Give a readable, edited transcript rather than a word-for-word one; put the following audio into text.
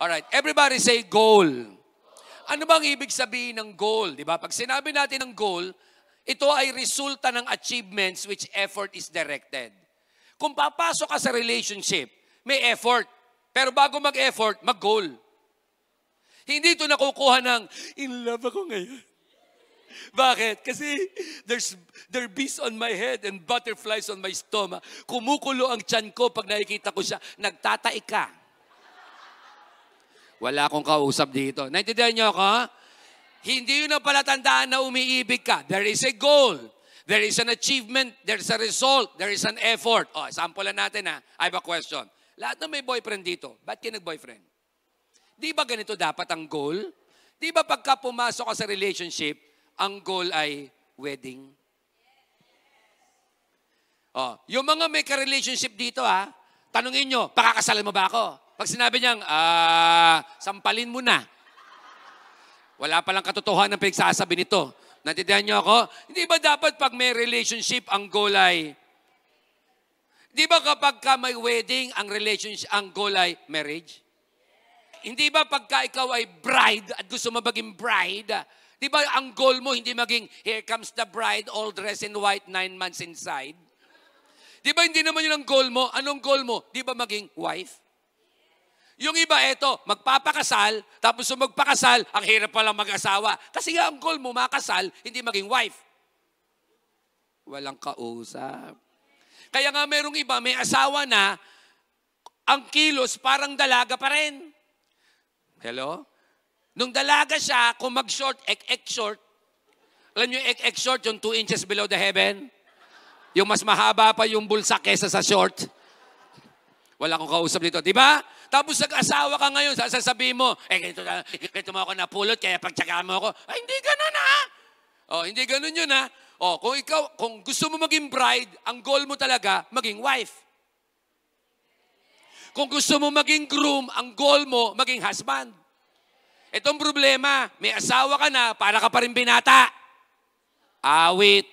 Alright, everybody say goal. Ano bang ibig sabihin ng goal? Diba? Pag sinabi natin ng goal, ito ay resulta ng achievements which effort is directed. Kung papasok ka sa relationship, may effort. Pero bago mag-effort, mag-goal. Hindi ito nakukuha ng, in love ako ngayon. Bakit? Kasi there are bees on my head and butterflies on my stomach. Kumukulo ang tiyan ko pag nakikita ko siya. Nagtataik ka. Wala akong kausap dito. Naintindihan niyo ako? Hindi yun ang palatandaan na umiibig ka. There is a goal. There is an achievement. There is a result. There is an effort. O, sample natin ha. I have a question. Lahat na may boyfriend dito. Ba't kayo nag-boyfriend? Di ba ganito dapat ang goal? Di ba pagka pumasok ka sa relationship, ang goal ay wedding? O, yung mga may ka-relationship dito ha, tanungin nyo, pakakasalan mo ba ako? Pag sinabi niyang, sampalin mo na. Wala palang katotohanan ng pinagsasabi nito. Natindihan niyo ako? Hindi ba dapat pag may relationship, ang goal ay... Di ba kapag ka may wedding, ang relationship, ang goal ay marriage? Hindi ba pagka ikaw ay bride at gusto mo maging bride, di ba ang goal mo hindi maging, here comes the bride, all dressed in white, 9 months inside? Di ba hindi naman yun ang goal mo? Anong goal mo? Di ba maging wife? Yung iba, eto, magpapakasal, tapos magpakasal, ang hirap palang mag-asawa. Kasi nga ang goal mo, makasal, hindi maging wife. Walang kausap. Kaya nga merong iba, may asawa na, ang kilos parang dalaga pa rin. Hello? Nung dalaga siya, kung mag-short, ek-ek short. Alam nyo yung ek-ek short, yung 2 inches below the heaven? Yung mas mahaba pa yung bulsa kesa sa short. Wala akong kausap dito. Diba? Tapos nag-asawa ka ngayon, sasabihin mo, ganito mo ako napulot, kaya pagtsagaan mo ako. Ay, hindi ganun ha. Oh, hindi ganun yun ha. Oh, kung gusto mo maging bride, ang goal mo talaga, maging wife. Kung gusto mo maging groom, ang goal mo, maging husband. Itong problema, may asawa ka na, para ka pa rin binata. Awit.